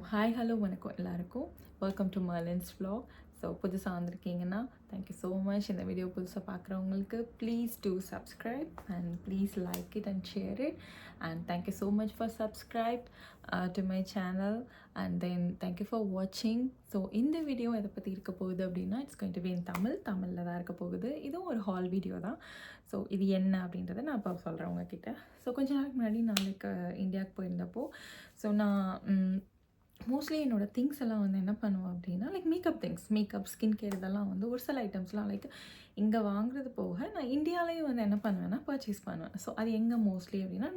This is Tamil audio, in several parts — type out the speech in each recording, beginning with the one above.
ஹாய் ஹலோ வணக்கம் எல்லாருக்கும். Welcome to Marlin's vlog. So புதுசாக வந்திருக்கீங்கன்னா தேங்க்யூ ஸோ மச். இந்த வீடியோ புதுசாக பார்க்குறவங்களுக்கு please do subscribe and please like it and share it and thank you so much for subscribe to my channel and then thank you for வாட்சிங். ஸோ இந்த வீடியோ எதை பற்றி இருக்க போகுது அப்படின்னா it's going to be in தமிழில் தான் இருக்க போகுது. இதுவும் ஒரு ஹால் வீடியோ தான். ஸோ இது என்ன அப்படின்றத நான் இப்போ சொல்கிறேன் உங்ககிட்ட. ஸோ கொஞ்ச நாளைக்கு முன்னாடி நான் இந்தியாவுக்கு போயிருந்தப்போ ஸோ நான் மோஸ்ட்லி என்னோடய திங்ஸ் எல்லாம் வந்து என்ன பண்ணுவேன் அப்படின்னா மேக்கப் ஸ்கின் கேர் இதெல்லாம் வந்து ஒரு சில ஐட்டம்ஸ்லாம் இங்கே வாங்குறது போக நான் இந்தியாவிலேயும் வந்து என்ன பண்ணுவேன்னா பர்ச்சேஸ் பண்ணுவேன். ஸோ அது எங்கே மோஸ்ட்லி அப்படின்னா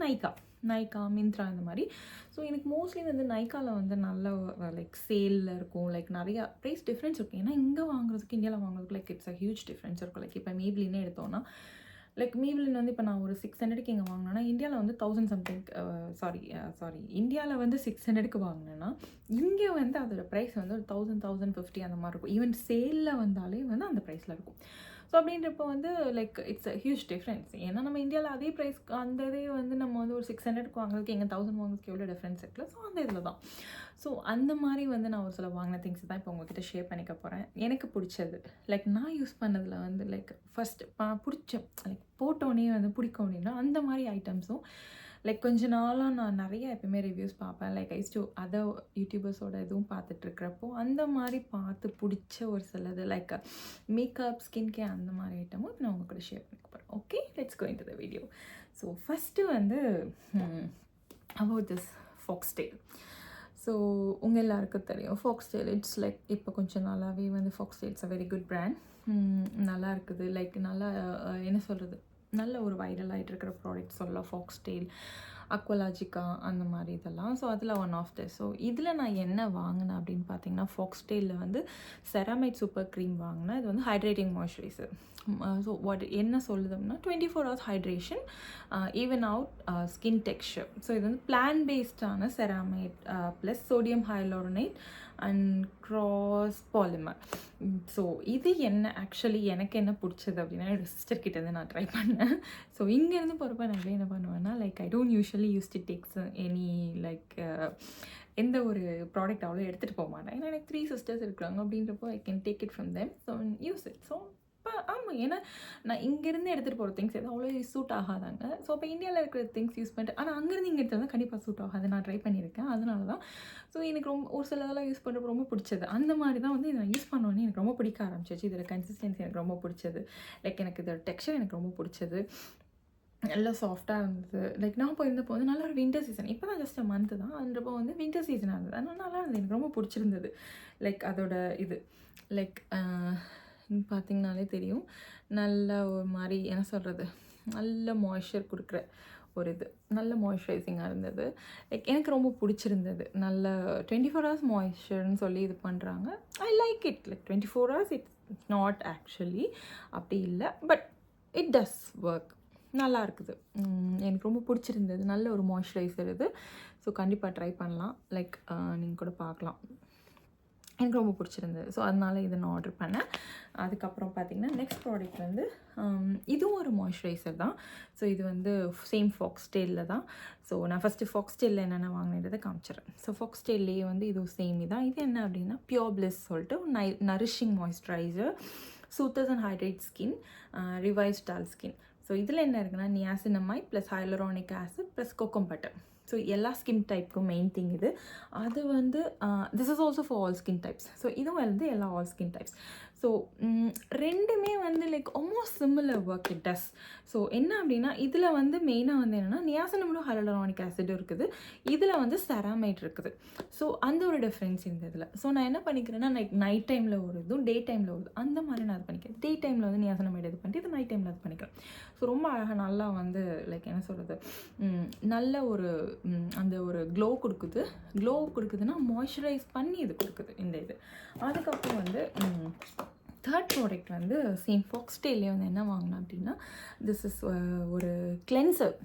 நைக்கா மிந்த்ரா இந்த மாதிரி. ஸோ எனக்கு மோஸ்ட்லி வந்து நைக்காவில் வந்து நல்ல சேலில் இருக்கும். நிறையா ப்ரைஸ் டிஃப்ரென்ஸ் இருக்கும். ஏன்னா இங்கே வாங்குறதுக்கு இந்தியாவில் வாங்குறதுக்கு இட்ஸ் அ ஹியூஜ் டிஃப்ரென்ஸ் இருக்கும். இப்போ மேப்ளினே எடுத்தோன்னா மேப்ளின் வந்து இப்போ நான் ஒரு 600க்கு இங்கே வாங்கினேன்னா இந்தியாவில் வந்து 1000 சம்திங் இந்தியாவில் வந்து 600க்கு வாங்கினேன்னா இங்கே வந்து அதோட ப்ரைஸ் வந்து ஒரு 1050 அந்த மாதிரி இருக்கும். ஈவன் சேலில் வந்தாலே வந்து அந்த ப்ரைஸில் இருக்கும். ஸோ அப்படின்றப்போ வந்து இட்ஸ் அ ஹியூஜ் டிஃப்ரென்ஸ். ஏன்னா நம்ம இந்தியாவில் அதே ப்ரைஸ்க்கு அந்த இதே வந்து நம்ம வந்து ஒரு 600க்கு வாங்குறதுக்கு எங்கள் 1000 வாங்குறதுக்கு எவ்வளோ டிஃப்ரென்ஸ் இருக்குல்ல. ஸோ அந்த இதில் தான். ஸோ அந்த மாதிரி வந்து நான் ஒரு சில வாங்கின திங்ஸ் தான் இப்போ உங்ககிட்ட ஷேர் பண்ணிக்க போகிறேன். எனக்கு பிடிச்சது நான் யூஸ் பண்ணதில் வந்து ஃபஸ்ட்டு பிடிச்ச போட்டோன்னே வந்து பிடிக்கும் அப்படின்னா அந்த மாதிரி ஐட்டம்ஸும் கொஞ்ச நாளாக நான் நிறைய எப்பயுமே ரிவ்யூஸ் பார்ப்பேன். ஐஸ் டு அதர் யூடியூபர்ஸோட இதுவும் பார்த்துட்ருக்கிறப்போ அந்த மாதிரி பார்த்து பிடிச்ச ஒரு சிலது மேக்கப் ஸ்கின் கேர் அந்த மாதிரி ஐட்டமும் நான் உங்கள் கூட ஷேர் பண்ணிக்க போகிறேன். Okay, let's go into the video. So first வந்து அபவுட் திஸ் ஃபாக்ஸ்டெயில். ஸோ உங்கள் எல்லாருக்கும் தெரியும் ஃபாக்ஸ்டெயில். இட்ஸ் இப்போ கொஞ்சம் நாளாகவே வந்து Foxtale it's a very good brand. நல்லா இருக்குது. நல்லா என்ன சொல்கிறது, நல்ல ஒரு வைரல் ஆகிட்டு இருக்கிற ப்ராடக்ட் சொல்லலாம். ஃபாக்ஸ்டெயில், அக்வலாஜிக்கா அந்த மாதிரி இதெல்லாம். ஸோ அதில் ஒன் ஆஃப் த. ஸோ இதில் நான் என்ன வாங்கினேன் அப்படின்னு பார்த்தீங்கன்னா ஃபாக்ஸ்டெயிலில் வந்து செராமைட் சூப்பர் க்ரீம் வாங்கினேன். இது வந்து ஹைட்ரேட்டிங் மாய்ஸ்சரைசர். ஸோ என்ன சொல்லுதுன்னா 24 hours hydration, even out skin texture. So இது வந்து பிளான் பேஸ்டான ceramide plus sodium hyaluronate and cross polymer. So இது ஆக்சுவலி எனக்கு என்ன பிடிச்சது அப்படின்னா என்னோடய சிஸ்டர்கிட்டேருந்து நான் ட்ரை பண்ணேன். ஸோ இங்கேருந்து போகிறப்ப நான் என்ன பண்ணுவேன்னா I don't usually use to takes any எந்த ஒரு ப்ராடக்ட் அவ்வளோ எடுத்துகிட்டு போக மாட்டேன். ஏன்னா எனக்கு 3 sisters இருக்கிறாங்க. அப்படின்றப்போ I can take it from them. So use it. So ஆமாம், ஏன்னா நான் இங்கேருந்து எடுத்துகிட்டு போகிற திங்ஸ் எதுவும் அவ்வளோ சூட் ஆகாதாங்க. ஸோ அப்போ இந்தியாவில் இருக்கிற திங்ஸ் யூஸ் பண்ணிட்டு ஆனால் அங்கேருந்து இங்கே எடுத்தால் தான் கண்டிப்பாக சூட் ஆகாது. நான் ட்ரை பண்ணியிருக்கேன். அதனால தான் ஸோ எனக்கு ஒரு சில இதெல்லாம் யூஸ் பண்ணுறப்ப ரொம்ப பிடிச்சது. அந்த மாதிரி தான் வந்து நான் யூஸ் பண்ணோன்னே எனக்கு ரொம்ப பிடிக்க ஆரம்பிச்சிச்சு. இதில் கன்சிஸ்டன்சி எனக்கு ரொம்ப பிடிச்சது. எனக்கு இதோட டெக்ஸ்சர் எனக்கு ரொம்ப பிடிச்சது. நல்லா சாஃப்டாக இருந்தது. நான் போயிருந்தப்போ வந்து நல்லா ஒரு வின்டர் சீசன். இப்போ தான் ஜஸ்ட் மந்த்து தான். அதுன்றப்போ வந்து வின்டர் சீசனாக இருந்தது. அதனால் நல்லா இருந்தது. எனக்கு ரொம்ப பிடிச்சிருந்தது. அதோட இது பார்த்திங்கனாலே தெரியும். நல்ல ஒரு மாதிரி என்ன சொல்கிறது, நல்ல மாய்ஸ்சர் கொடுக்குற ஒரு இது, நல்ல மாய்ஸ்சரைசிங்காக இருந்தது. எனக்கு ரொம்ப பிடிச்சிருந்தது. நல்ல 24 hours மாய்ஸ்சர்னு சொல்லி இது பண்ணுறாங்க. I like it. 24 hours it's not actually அப்படி இல்லை, பட் இட் டஸ் ஒர்க். நல்லா இருக்குது. எனக்கு ரொம்ப பிடிச்சிருந்தது. நல்ல ஒரு மாய்ஸ்சரைசர் இது. ஸோ கண்டிப்பாக ட்ரை பண்ணலாம். நீங்கள் கூட பார்க்கலாம். எனக்கு ரொம்ப பிடிச்சிருந்தது. ஸோ அதனால் இதை நான் ஆர்டர் பண்ணேன். அதுக்கப்புறம் பார்த்திங்கன்னா நெக்ஸ்ட் ப்ராடக்ட் வந்து இதுவும் ஒரு மாய்ஸ்சரைசர் தான். ஸோ இது வந்து சேம் ஃபாக்ஸ்டெயிலில் தான். ஸோ நான் ஃபஸ்ட்டு ஃபாக்ஸ்டெயிலில் என்னென்ன வாங்கினதை காமிச்சிடுறேன். ஸோ ஃபாக்ஸ்டெயிலே வந்து இதுவும் சேம் தான். இது என்ன அப்படின்னா பியோர் பிளிஸ் சொல்லிட்டு nourishing moisturiser, soothes and hydrate skin, revives dull skin. So இதில் என்ன இருக்குன்னா niacinamide plus hyaluronic acid plus kokum butter. So எல்லா ஸ்கின் டைப்புக்கும் மெயின் திங் இது. அது வந்து this is also for all skin types. So இதுவும் வந்து எல்லா ஆல் ஸ்கின் டைப்ஸ். ஸோ ரெண்டுமே வந்து almost similar work it does. So என்ன அப்படின்னா இதில் வந்து மெயினாக வந்து என்னென்னா நியாசினமைடும் ஹைலரானிக் ஆசிடும் இருக்குது. இதில் வந்து செராமைட் இருக்குது. ஸோ அந்த ஒரு டிஃப்ரென்ஸ் இந்த இதில். ஸோ நான் என்ன பண்ணிக்கிறேன்னா நைட் டைமில் ஒரு இதுவும் டே டைமில் ஒரு அந்த மாதிரி நான் இது பண்ணிக்கிறேன். டே டைமில் வந்து நியாசினமைட் இது பண்ணிட்டு இது நைட் டைமில் இது பண்ணிக்கிறேன். ஸோ ரொம்ப அழகாக நல்லா வந்து என்ன சொல்கிறது, நல்ல ஒரு அந்த ஒரு க்ளோ கொடுக்குதுன்னா மாய்ஸ்சரைஸ் பண்ணி இது கொடுக்குது இந்த இது. அதுக்கப்புறம் வந்து தேர்ட் ப்ராடக்ட் வந்து சேம் ஃபாக்ஸ்டெயிலே வந்து என்ன வாங்கினேன் அப்படின்னா திஸ் இஸ் ஒரு கிளென்சர்.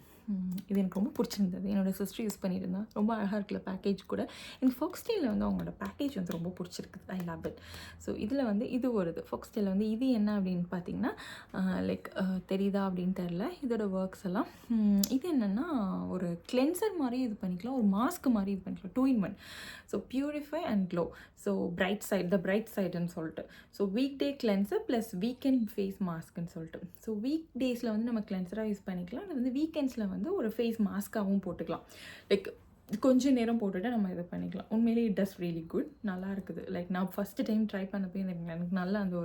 இது எனக்கு ரொம்ப பிடிச்சிருந்தது. என்னோடய சிஸ்டர் யூஸ் பண்ணியிருந்தா. ரொம்ப அழகாக இருக்குல்ல பேக்கேஜ் கூட. எனக்கு ஃபாக்ஸ்டெயிலில் வந்து அவங்களோட பேக்கேஜ் வந்து ரொம்ப பிடிச்சிருக்குது. I love it. ஸோ இதில் வந்து இது வருது ஃபாக்ஸ்டெயிலில் வந்து. இது என்ன அப்படின்னு பார்த்தீங்கன்னா லைக் தெரியுதா அப்படின்னு தெரில இதோட ஒர்க்ஸ் எல்லாம். இது என்னென்னா ஒரு கிளென்சர் மாதிரி இது பண்ணிக்கலாம், ஒரு மாஸ்க் மாதிரி இது பண்ணிக்கலாம், 2 in 1. So purify and glow. So bright சைடுன்னு சொல்லிட்டு. So week day cleanser plus weekend face மாஸ்க்குன்னு சொல்லிட்டு. ஸோ வீக் டேஸில் வந்து நம்ம கிளென்சராக யூஸ் பண்ணிக்கலாம். அது வந்து வீக்கெண்ட்ஸில் வந்து ஒரு ஃபேஸ் மாஸ்க்காகவும் போட்டுக்கலாம். லைக் கொஞ்சம் நேரம் போட்டுட்டு நம்ம இது பண்ணிக்கலாம். உண்மையிலே இட் டஸ் ரியலி குட். நல்லா இருக்குது. லைக் நான் ஃபஸ்ட்டு டைம் ட்ரை பண்ணப்போ எனக்கு நல்லா அந்த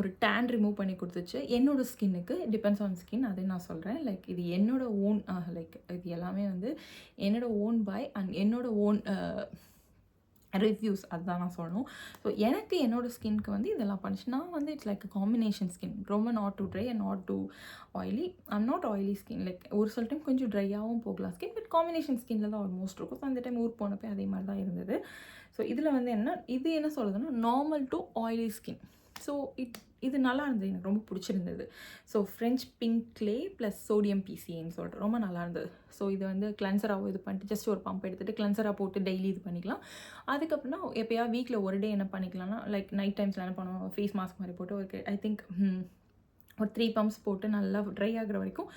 ஒரு டேன் ரிமூவ் பண்ணி கொடுத்துச்சு. என்னோடய ஸ்கின்னுக்கு டிபெண்ட்ஸ் ஆன் ஸ்கின், அதே நான் சொல்கிறேன். லைக் இது என்னோடய ஓன் லைக் இது எல்லாமே வந்து என்னோடய ஓன் பை அண்ட் என்னோடய ஓன் ரிவ்யூஸ் அதுதான் நான் சொல்லணும். ஸோ எனக்கு என்னோடய ஸ்கின்க்கு வந்து இதெல்லாம் பண்ணிச்சு. நான் வந்து இட்ஸ் லைக் காம்பினேஷன் ஸ்கின். ரொம்ப not too dry and not too oily. I'm not oily skin. Like ஒரு சில டைம் கொஞ்சம் ட்ரையாகவும் போகலாம் ஸ்கின், பட் காம்பினேஷன் ஸ்கின்னில் தான் ஆல்மோஸ்ட் இருக்கும். ஸோ அந்த டைம் ஊருக்கு போனப்போ அதே மாதிரி தான் இருந்தது. ஸோ இதில் வந்து என்ன சொல்லுதுன்னா normal to oily skin. So இது நல்லா இருந்தது, எனக்கு ரொம்ப பிடிச்சிருந்தது. So French pink clay plus sodium பிசிஏன்னு சொல்லிட்டு ரொம்ப நல்லா இருந்தது. ஸோ இது வந்து கிளென்சராகவும் இது பண்ணிட்டு ஜஸ்ட் ஒரு பம்ப் எடுத்துகிட்டு கிளென்சராக போட்டு டெய்லி இது பண்ணிக்கலாம். அதுக்கப்புறம் எப்போயா வீக்கில் ஒரு டே என்ன பண்ணிக்கலாம்னா லைக் நைட் டைம்ஸில் என்ன பண்ணுவோம், ஃபேஸ் மாஸ்க் மாதிரி போட்டு ஒரு ஐ திங்க் ஒரு 3 பம்ப்ஸ் போட்டு நல்லா ட்ரை ஆகிற வரைக்கும்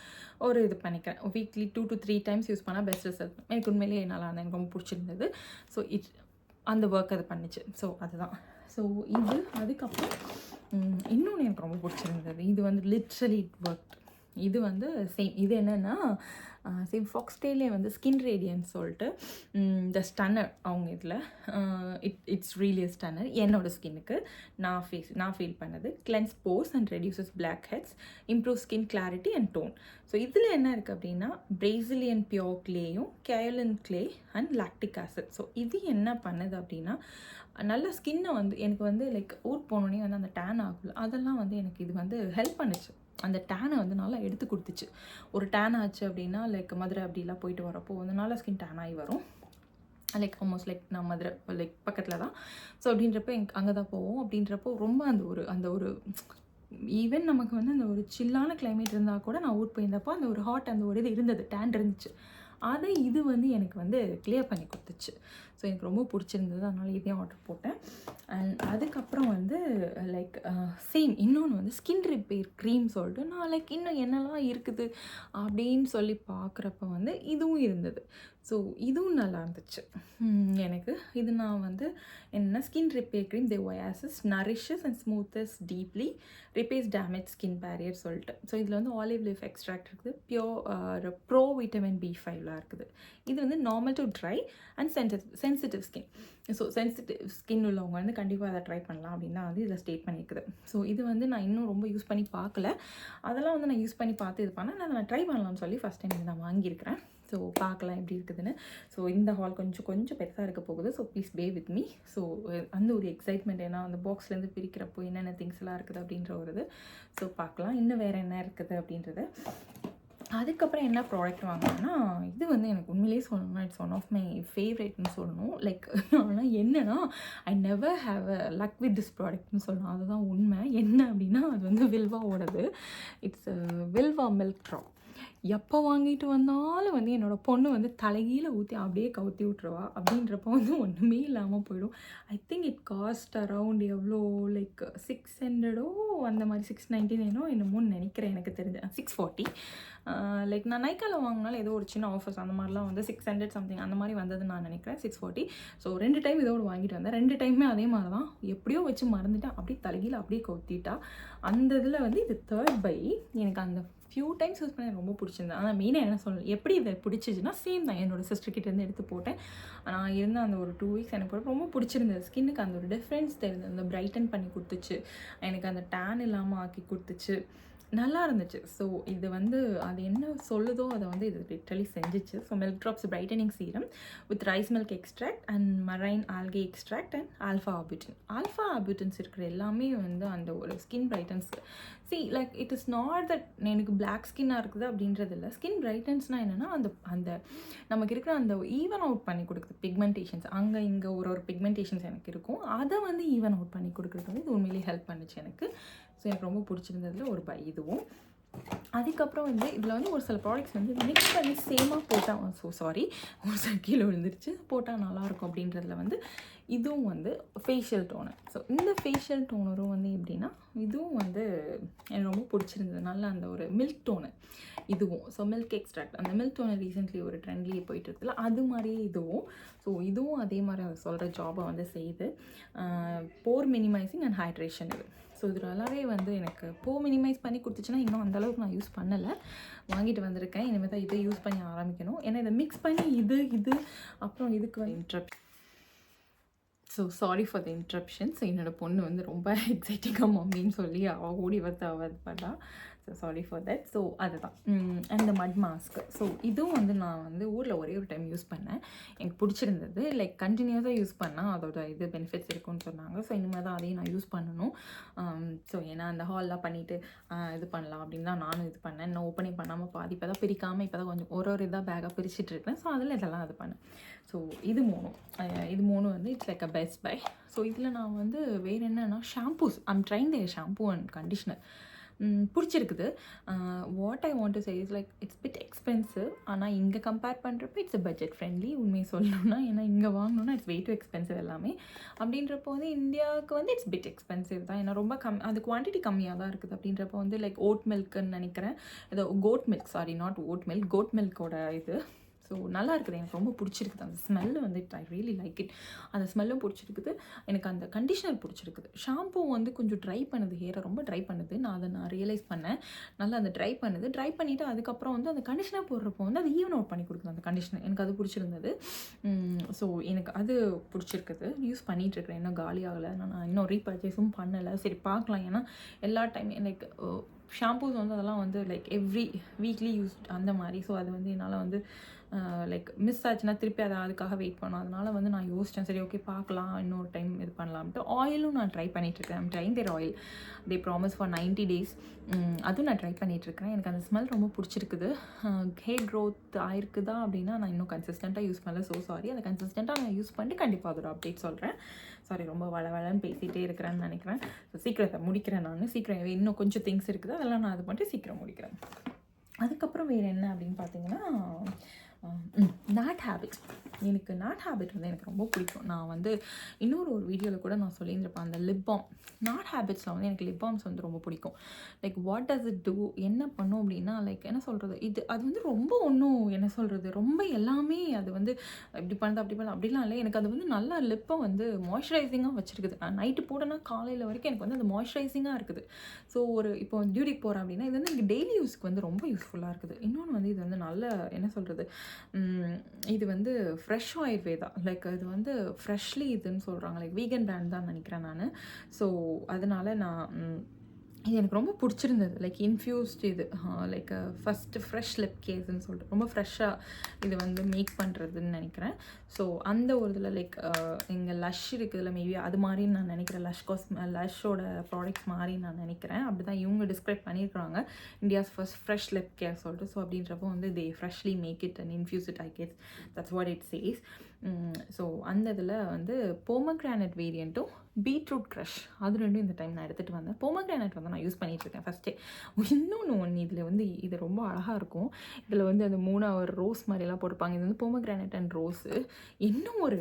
ஒரு இது பண்ணிக்கிறேன். வீக்லி 2 to 3 times யூஸ் பண்ணால் பெஸ்ட் ரிசல்ட். எனக்கு உண்மையிலேயே நல்லா இருந்தது, எனக்கு ரொம்ப பிடிச்சிருந்தது. ஸோ அந்த ஒர்க் அது பண்ணிச்சு. ஸோ அதுதான். ஸோ இது அதுக்கப்புறம் இன்னொன்று எனக்கு ரொம்ப பிடிச்சிருந்தது. இது வந்து லிட்ரலி இட் ஒர்க். இது வந்து சேம். இது என்னென்னா சேம் ஃபாக்ஸ்டெயிலே வந்து ஸ்கின் ரேடியன்ஸ் சொல்லிட்டு த ஸ்டன்னர் அவங்க இதில் இட்ஸ் ரியலி ஸ்டன்னர். என்னோடய ஸ்கின்னுக்கு நான் ஃபீல் பண்ணது cleanse pores and reduces black heads, improve skin clarity and tone. So இதில் என்ன இருக்குது அப்படின்னா பிரேசிலியன் பியோர் க்ளேயும் kaolin clay and lactic acid. So இது என்ன பண்ணுது அப்படின்னா நல்ல ஸ்கின்னை வந்து எனக்கு வந்து லைக் ஊருக்கு போனோடனே வந்து அந்த டேன் ஆகல, அதெல்லாம் வந்து எனக்கு இது வந்து ஹெல்ப் பண்ணுச்சு. அந்த டேனை வந்து நல்லா எடுத்து கொடுத்துச்சு. ஒரு டேன் ஆச்சு அப்படின்னா லைக் மதுரை அப்படிலாம் போயிட்டு வரப்போ வந்து நல்லா ஸ்கின் டேன் ஆகி வரும். லைக் ஆல்மோஸ்ட் லைக் நான் மதுரை லைக் பக்கத்தில் தான். ஸோ அப்படின்றப்ப அங்கே தான் போவோம். அப்படின்றப்போ ரொம்ப அந்த ஒரு ஈவன் நமக்கு வந்து அந்த ஒரு சில்லான கிளைமேட் இருந்தால் கூட நான் ஊருக்கு போயிருந்தப்போ அந்த ஒரு ஹாட் அந்த ஒரு இது இருந்தது, டேன் இருந்துச்சு. அதை இது வந்து எனக்கு வந்து கிளியர் பண்ணி கொடுத்துச்சு. ஸோ எனக்கு ரொம்ப பிடிச்சிருந்தது, அதனால் இதையும் ஆர்டர் போட்டேன். அண்ட் அதுக்கப்புறம் வந்து லைக் சேம் இன்னொன்று வந்து ஸ்கின் ரிப்பேர் க்ரீம் சொல்லிட்டு நான் லைக் இன்னும் என்னெல்லாம் இருக்குது அப்படின்னு சொல்லி பார்க்குறப்ப வந்து இதுவும் இருந்தது. ஸோ இதுவும் நல்லா இருந்துச்சு எனக்கு. இது நான் வந்து என்ன skin repair cream the Oasis nourishes and smoothes deeply repairs damage skin barrier சொல்லிட்டு. ஸோ இதில் வந்து ஆலிவ் லீஃப் எக்ஸ்ட்ராக்ட் இருக்குது, பியோர் ப்ரோ விட்டமின் B5 இருக்குது. இது வந்து normal to dry and sensitive skin. So sensitive skin உள்ளவங்க வந்து கண்டிப்பாக அதை ட்ரை பண்ணலாம் அப்படின்னு தான் வந்து இதில் ஸ்டேட் பண்ணியிருக்குது. ஸோ இது வந்து நான் இன்னும் ரொம்ப யூஸ் பண்ணி பார்க்கல. அதெல்லாம் வந்து நான் யூஸ் பண்ணி பார்த்து இது பண்ணேன். நான் ட்ரை பண்ணலாம்னு சொல்லி ஃபஸ்ட் டைம் நான் வாங்கியிருக்கிறேன். ஸோ பார்க்கலாம் எப்படி இருக்குதுன்னு. ஸோ இந்த ஹால் கொஞ்சம் பெருசாக இருக்க போகுது. So please pay with me. So அந்த ஒரு எக்ஸைட்மெண்ட், ஏன்னா அந்த பாக்ஸ்லேருந்து பிரிக்கிறப்போ என்னென்ன திங்ஸ்லாம் இருக்குது அப்படின்ற ஒரு இது. ஸோ பார்க்கலாம் இன்னும் வேறு என்ன இருக்குது அப்படின்றது. அதுக்கப்புறம் என்ன ப்ராடக்ட் வாங்கினேன்னா இது வந்து எனக்கு உண்மையிலேயே சொல்லணும்னா இட்ஸ் ஒன் ஆஃப் மை ஃபேவரேட்னு சொல்லணும். லைக் ஆனால் என்னன்னா I never have a luck with this ப்ராடக்ட்னு சொல்லணும். அதுதான் உண்மை. என்ன அப்படின்னா அது வந்து வில்வாவோடது. It's Vilvah milk drop. எப்போ வாங்கிட்டு வந்தாலும் வந்து என்னோடய பொண்ணு வந்து தலைகீழ ஊற்றி அப்படியே கவுத்தி விட்ருவா. அப்படின்றப்போ வந்து ஒன்றுமே இல்லாமல் போயிடும். I think it cost around எவ்வளோ லைக் 600 அந்த மாதிரி 699 என்னமோன்னு நினைக்கிறேன். எனக்கு தெரிஞ்ச 640. லைக் நான் நைக்காவில் வாங்கினாலும் ஏதோ ஒரு சின்ன ஆஃபர்ஸ் அந்த மாதிரிலாம் வந்து 600 சம்திங் அந்த மாதிரி வந்ததுன்னு நான் நினைக்கிறேன். 640. ஸோ 2 டைம் இதோடு வாங்கிட்டு வந்தேன். 2 டைமே அதே மாதிரி தான் எப்படியோ வச்சு மறந்துட்டேன். அப்படியே தலைகீழ அப்படியே கவுத்திட்டா. அந்த இதில் வந்து இது 3rd பை. எனக்கு அந்த ஃபியூ டைம்ஸ் யூஸ் பண்ண ரொம்ப பிடிச்சிருந்தேன். ஆனால் மெயினாக என்ன சொல்லணும், எப்படி இதை பிடிச்சிச்சுன்னா சேம் தான் என்னோடய சிஸ்டர்கிட்டேருந்து எடுத்து போட்டேன். நான் இருந்த அந்த ஒரு 2 weeks எனக்கு ரொம்ப பிடிச்சிருந்தது. ஸ்கின்னுக்கு அந்த ஒரு டிஃப்ரென்ஸ் தெரியுது. அந்த பிரைட்டன் பண்ணி கொடுத்துச்சு, எனக்கு அந்த டேன் இல்லாமல் ஆக்கி கொடுத்துச்சு, நல்லா இருந்துச்சு. ஸோ இது வந்து அது என்ன சொல்லுதோ அதை வந்து இது லிட்டரலி செஞ்சிச்சு. So milk drops brightening serum with rice milk extract and marine algae extract and alpha arbutins இருக்கிற எல்லாமே வந்து அந்த ஒரு skin brightens. Like it is not that எனக்கு பிளாக் ஸ்கின்னாக இருக்குது அப்படின்றது இல்லை. ஸ்கின் பிரைட்டன்ஸ்னால் என்னென்னா அந்த நமக்கு இருக்கிற அந்த ஈவன் அவுட் பண்ணி கொடுக்குது பிக்மெண்டேஷன்ஸ். அங்கே இங்கே ஒரு பிக்மெண்டேஷன்ஸ் எனக்கு இருக்கும், அதை வந்து ஈவன் அவுட் பண்ணி கொடுக்குறது வந்து இது உண்மையிலேயே ஹெல்ப் பண்ணுச்சு எனக்கு. ஸோ எனக்கு ரொம்ப பிடிச்சிருந்ததில் ஒரு பை இதுவும். அதுக்கப்புறம் வந்து இதில் வந்து ஒரு சில ப்ராடக்ட்ஸ் வந்து மிக்ஸ் பண்ணி சேமாக போட்டால் சாரி ஒரு சில கீழே விழுந்துருச்சு போட்டால் நல்லாயிருக்கும் அப்படின்றதுல வந்து இதுவும் வந்து ஃபேஷியல் டோனர். ஸோ இந்த ஃபேஷியல் டோனரும் வந்து எப்படின்னா இதுவும் வந்து எனக்கு ரொம்ப பிடிச்சிருந்தது. நல்லா அந்த ஒரு மில்க் டோனர் இதுவும். ஸோ மில்க் எக்ஸ்ட்ராக்ட் அந்த மில்க் டோனர் ரீசெண்ட்லி ஒரு ட்ரெண்ட்லேயே போயிட்டு இருக்குல்ல அது மாதிரியே இதுவும். ஸோ இதுவும் அதே மாதிரி அதை சொல்கிற ஜாபை வந்து செய்யுது. போர் மினிமைசிங் அண்ட் ஹைட்ரேஷன் இது. ஸோ இது நல்லாவே வந்து எனக்கு மினிமைஸ் பண்ணி கொடுத்துச்சுன்னா இன்னும் அந்தளவுக்கு நான் யூஸ் பண்ணலை, வாங்கிட்டு வந்திருக்கேன். இனிமேல் தான் இதை யூஸ் பண்ணி ஆரம்பிக்கணும். ஏன்னா இதை மிக்ஸ் பண்ணி இது அப்புறம் இதுக்கு வந்து so sorry for the interruptions. என்னோடய பொண்ணு வந்து ரொம்ப எக்ஸைட்டிங்காக மம்மின்னு சொல்லி அவள் ஓடி வந்து பண்ணா. So sorry for that. So அதுதான் அண்ட் த மட் மாஸ்க். ஸோ இதுவும் வந்து நான் வந்து ஊரில் ஒரே ஒரு டைம் யூஸ் பண்ணேன், எனக்கு பிடிச்சிருந்தது. லைக் கண்டினியூஸாக யூஸ் பண்ணால் அதோட இது பெனிஃபிட்ஸ் இருக்குன்னு சொன்னாங்க. ஸோ இனிமேல் தான் அதையும் நான் யூஸ் பண்ணணும். ஸோ ஏன்னா அந்த ஹால்லாம் பண்ணிவிட்டு இது பண்ணலாம் அப்படின்னு தான் நானும் இது பண்ணேன். இன்னும் ஓப்பனிங் பண்ணாமல் பாதி இப்போ தான் பிரிக்காமல் இப்போ தான் கொஞ்சம் ஒரு இதாக பேக்காக பிரிச்சுட்டு இருக்கேன். ஸோ அதில் இதெல்லாம் இது பண்ணேன். ஸோ இது மூணும் வந்து it's like a best buy. So இதில் நான் வந்து வேறு என்னென்னா shampoos trying the shampoo and conditioner பிடிச்சிருக்குது. What I want to say is like it's bit expensive. ஆனால் இங்கே கம்பேர் பண்ணுறப்ப இட்ஸ் பட்ஜெட் ஃப்ரெண்ட்லி உண்மையை சொல்லணும்னா. ஏன்னா இங்கே வாங்கணுன்னா இட்ஸ் வே டூ எக்ஸ்பென்சிவ் எல்லாமே. அப்படின்றப்போ வந்து இந்தியாவுக்கு வந்து இட்ஸ் பிட் எக்ஸ்பென்சிவ் தான். ஏன்னா ரொம்ப அது குவான்டிட்டி கம்மியாக தான் இருக்குது. அப்படின்றப்போ வந்து லைக் ஓட் மில்க்குன்னு நினைக்கிறேன், ஏதோ goat milk, sorry not oat milk, goat மில்கோட இது. ஸோ நல்லா இருக்குது, எனக்கு ரொம்ப பிடிச்சிருக்குது. அந்த ஸ்மெல்லு வந்து ஐ ரியலி லைக் இட். அந்த ஸ்மெல்லும் பிடிச்சிருக்குது. எனக்கு அந்த கண்டிஷ்னர் பிடிச்சிருக்குது. ஷாம்பூ வந்து கொஞ்சம் ட்ரை பண்ணுது, ஹேரை ரொம்ப ட்ரை பண்ணுது. நான் ரியலைஸ் பண்ணேன். நல்லா அந்த ட்ரை பண்ணிவிட்டு அதுக்கப்புறம் வந்து அந்த கண்டிஷ்னர் போடுறப்போ வந்து அது ஈவன் அவுட் பண்ணி கொடுக்குது அந்த கண்டிஷ்னர். எனக்கு அது பிடிச்சிருந்தது. ஸோ எனக்கு அது பிடிச்சிருக்குது. யூஸ் பண்ணிகிட்ருக்கிறேன். இன்னும் காலி ஆகலை. நான் இன்னும் ரீபர்ச்சேஸும் பண்ணலை. சரி பார்க்கலாம். ஏன்னா எல்லா டைம் லைக் ஷாம்பூஸ் வந்து அதெல்லாம் வந்து லைக் எவ்ரி வீக்லி யூஸ் அந்த மாதிரி. ஸோ அது வந்து என்னால் வந்து லைக் மிஸ் ஆச்சுன்னா திருப்பி அதுக்காக வெயிட் பண்ணோம். அதனால் வந்து நான் யோசித்தேன், சரி ஓகே பார்க்கலாம், இன்னொரு டைம் இது பண்ணலாம்ட்டு. ஆயிலும் நான் ட்ரை பண்ணிகிட்ருக்கேன். Trying their oil, they promise for 90 days. அதுவும் நான் ட்ரை பண்ணிகிட்ருக்கேன். எனக்கு அந்த ஸ்மெல் ரொம்ப பிடிச்சிருக்குது. ஹேர் க்ரோத் ஆயிருக்குதா அப்படின்னா நான் இன்னும் கன்சிஸ்டண்ட்டாக யூஸ் பண்ணல. So sorry. அதை கன்சிஸ்டண்ட்டாக நான் யூஸ் பண்ணிட்டு கண்டிப்பாக அதோட அப்டேட் சொல்கிறேன். சாரி, ரொம்ப வளன்னு பேசிகிட்டே இருக்கிறேன்னு நினைக்கிறேன். ஸோ சீக்கிரத்தை முடிக்கிறேன். நான் சீக்கிரம் இன்னும் கொஞ்சம் திங்ஸ் இருக்குது, அதெல்லாம் நான் அது பண்ணிட்டு சீக்கிரம் முடிக்கிறேன். அதுக்கப்புறம் வேறு என்ன அப்படின்னு பார்த்தீங்கன்னா நாட் ஹேபிட். எனக்கு நாட் ஹேபிட் வந்து எனக்கு ரொம்ப பிடிக்கும். நான் வந்து இன்னொரு வீடியோவில் கூட நான் சொல்லியிருந்திருப்பேன், அந்த லிப் பாம். நாட் ஹேபிட்ஸில் வந்து எனக்கு லிப் பாம்ஸ் வந்து ரொம்ப பிடிக்கும். Like what does it do, என்ன பண்ணும் அப்படின்னா லைக் என்ன சொல்கிறது, அது வந்து ரொம்ப ஒன்றும் என்ன சொல்கிறது, ரொம்ப எல்லாமே அது வந்து இப்படி பண்ணுறது அப்படி பண்ணலாம் அப்படிலாம் இல்லை. எனக்கு அது வந்து நல்லா லிப்பை வந்து மாய்ஸ்சரைசிங்காக வச்சுருக்குது. நான் நைட்டு போட்டேன்னா காலையில் வரைக்கும் எனக்கு வந்து அது மாய்ஸ்சரைசிங்காக இருக்குது. ஸோ இப்போ டியூட்டிக்கு போகிறேன் அப்படின்னா இது வந்து எனக்கு டெய்லி யூஸ்க்கு வந்து ரொம்ப யூஸ்ஃபுல்லாக இருக்குது. இன்னொன்று வந்து இது வந்து நல்ல என்ன சொல்கிறது, இது வந்து ஃப்ரெஷ் ஆயுர்வேதா. லைக் இது வந்து ஃப்ரெஷ்லி இதுன்னு சொல்கிறாங்க. லைக் வீகன் பிராண்ட் தான் நினைக்கிறேன் நான். ஸோ அதனால் நான் இது எனக்கு ரொம்ப பிடிச்சிருந்தது. லைக் இன்ஃப்யூஸ்டு இது லைக் ஃபஸ்ட்டு ஃப்ரெஷ் லிப் கேர்ஸ்ன்னு சொல்லிட்டு ரொம்ப ஃப்ரெஷ்ஷாக இது வந்து மேக் பண்ணுறதுன்னு நினைக்கிறேன். ஸோ அந்த ஒரு இதில் லைக் இங்கே லஷ் இருக்குதுல்ல, மேபி அது மாதிரின்னு நான் நினைக்கிறேன். லஷ்ஷோட ப்ராடக்ட்ஸ் மாதிரி நான் நினைக்கிறேன். அப்படி தான் இவங்க டிஸ்கிரைப் பண்ணியிருக்கிறாங்க, India's first fresh lip care சொல்லிட்டு. ஸோ அப்படின்றப்போ வந்து they freshly make it and infuse it I guess, that's what it says. So அந்த இதில் வந்து போமக்ரானட் வேரியண்ட்டும் பீட்ரூட் க்ரஷ் அது ரெண்டும் இந்த டைம் நான் எடுத்துகிட்டு வந்தேன். போமக்ரானட் வந்து நான் யூஸ் பண்ணிகிட்ருக்கேன் ஃபஸ்ட்டே. ஒன்று இதில் வந்து இது ரொம்ப அழகாக இருக்கும். இதில் வந்து அந்த 3 ரோஸ் மாதிரிலாம் போட்டிருப்பாங்க. இது வந்து போமக்ரானட் அண்ட் ரோஸு. இன்னும் ஒரு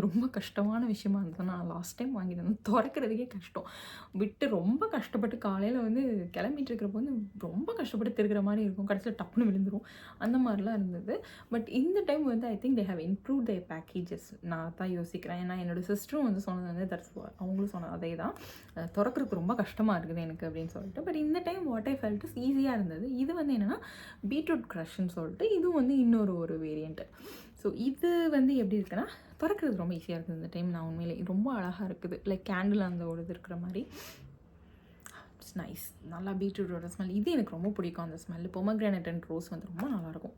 ரொம்ப கஷ்டமான விஷயமா இருந்தது. நான் லாஸ்ட் டைம் வாங்கிட்டு வந்து திறக்கிறதுக்கே கஷ்டம் விட்டு ரொம்ப கஷ்டப்பட்டு காலையில் வந்து கிளம்பிட்டு இருக்கிறப்போ வந்து ரொம்ப கஷ்டப்பட்டு திருக்கிற மாதிரி இருக்கும். கடைசியில் டப்புன்னு விழுந்துரும், அந்த மாதிரிலாம் இருந்தது. பட் இந்த டைம் வந்து I think they have improve the packages. நான் தான் யோசிக்கிறேன். ஏன்னா என்னோடய சிஸ்டரும் வந்து சொன்னது வந்து அவங்களும் சொன்னது அதே தான், திறக்கிறதுக்கு ரொம்ப கஷ்டமாக இருக்குது எனக்கு அப்படின்னு சொல்லிட்டு. பட் இந்த time what I felt is ஈஸியாக இருந்தது. இது வந்து என்னென்னா பீட்ரூட் க்ரஷ்ன்னு சொல்லிட்டு இதுவும் வந்து இன்னொரு வேரியண்ட்டு. ஸோ இது வந்து எப்படி இருக்குன்னா திறக்கிறது ரொம்ப ஈஸியாக இருக்குது இந்த டைம். நான் உண்மையிலே ரொம்ப அழகாக இருக்குது. லைக் கேண்டில் அந்த ஒரு இது இருக்கிற மாதிரி. It's nice. நல்லா பீட்ரூட்டோட ஸ்மெல் இது எனக்கு ரொம்ப பிடிக்கும். அந்த ஸ்மெல்லு பொமக்ரானட் அண்ட் ரோஸ் வந்து ரொம்ப நல்லாயிருக்கும்.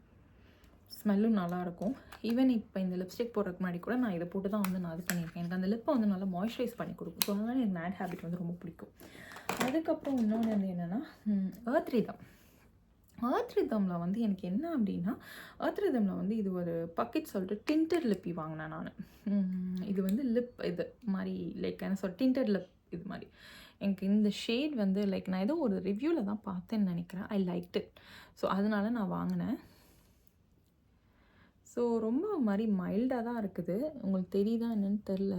ஸ்மெல்லும் நல்லாயிருக்கும். ஈவன் இப்போ இந்த லிப்ஸ்டிக் போடுறதுக்கு முன்னாடி கூட நான் இதை போட்டு தான் வந்து நான் இது பண்ணியிருக்கேன். எனக்கு அந்த லிப்பை வந்து நல்லா மாய்ஸ்சரைஸ் பண்ணி கொடுக்கும். ஸோ அதனால் எனக்கு நாட் ஹேபிட் வந்து ரொம்ப பிடிக்கும். அதுக்கப்புறம் இன்னொன்று வந்து என்னென்னா எர்த் ரிதமில் வந்து எனக்கு என்ன அப்படின்னா எர்த் ரிதமில் வந்து இது ஒரு பக்கெட் சொல்லிட்டு டிண்டர் லிப்பி வாங்கினேன் நான். இது வந்து லிப் இது மாதிரி லைக் என்ன சொல் டிண்டர் லிப் இது மாதிரி. எனக்கு இந்த ஷேட் வந்து லைக் நான் ஏதோ ஒரு ரிவ்யூவில் தான் பார்த்தேன்னு நினைக்கிறேன். ஐ லைக்ட் இட். ஸோ அதனால நான் வாங்கினேன். ஸோ ரொம்ப மாதிரி மைல்டாக தான் இருக்குது. உங்களுக்கு தெரியுதா என்னன்னு தெரில.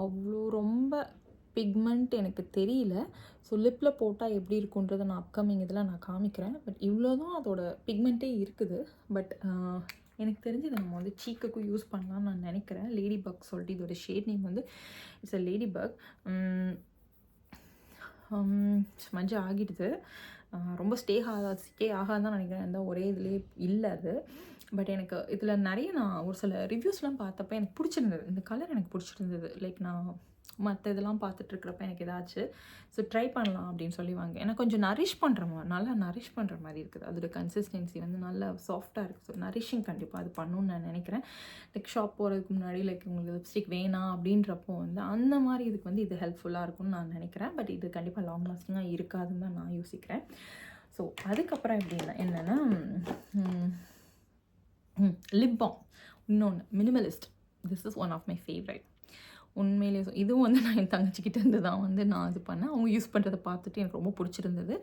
அவ்வளோ ரொம்ப பிக்மெண்ட் எனக்கு தெரியல. ஸோ லிப்பில் போட்டால் எப்படி இருக்குன்றதை நான் அப்கமிங் இதில் நான் காமிக்கிறேன். பட் இவ்வளோ தான் அதோட பிக்மெண்ட்டே இருக்குது. பட் எனக்கு தெரிஞ்சு இதை நம்ம வந்து சீக்குக்கும் யூஸ் பண்ணலாம்னு நான் நினைக்கிறேன். லேடி பக் சொல்லிட்டு இதோட ஷேட் நேம் வந்து it's a lady buck. Smudge ஆகிடுது. ரொம்ப ஸ்டே ஆகாதான் நினைக்கிறேன். அந்த ஒரே இதுலேயே இல்லை அது. பட் எனக்கு இதில் நிறைய நான் ஒரு சில ரிவ்யூஸ்லாம் பார்த்தப்ப எனக்கு பிடிச்சிருந்தது. இந்த கலர் எனக்கு பிடிச்சிருந்தது. லைக் நான் மற்ற இதெல்லாம் பார்த்துட்ருக்கிறப்ப எனக்கு ஏதாச்சும் ஸோ ட்ரை பண்ணலாம் அப்படின்னு சொல்லி வாங்க. ஏன்னா கொஞ்சம் நரிஷ் பண்ணுற மாதிரி, நல்லா நரிஷ் பண்ணுற மாதிரி இருக்குது. அதோட கன்சிஸ்டன்சி வந்து நல்லா சாஃப்டாக இருக்குது. ஸோ நரிஷிங் கண்டிப்பாக அது பண்ணணும்னு நான் நினைக்கிறேன். லைக் ஷாப் போகிறதுக்கு முன்னாடி லைக் உங்களுக்கு லிப்ஸ்டிக் வேணாம் அப்படின்றப்போ வந்து அந்த மாதிரி இதுக்கு வந்து இது ஹெல்ப்ஃபுல்லாக இருக்கும்னு நான் நினைக்கிறேன். பட் இது கண்டிப்பாக லாங் லாஸ்டிங்காக இருக்காதுன்னு தான் நான் யோசிக்கிறேன். ஸோ அதுக்கப்புறம் எப்படின்னா என்னென்னா லிப் பாம். இன்னொன்று Minimalist. This is one of my favourite. உண்மையிலே இதுவும் வந்து நான் என் தங்கச்சிக்கிட்ட இருந்து தான் வந்து நான் இது பண்ணேன். அவங்க யூஸ் பண்ணுறதை பார்த்துட்டு எனக்கு ரொம்ப பிடிச்சிருந்தது.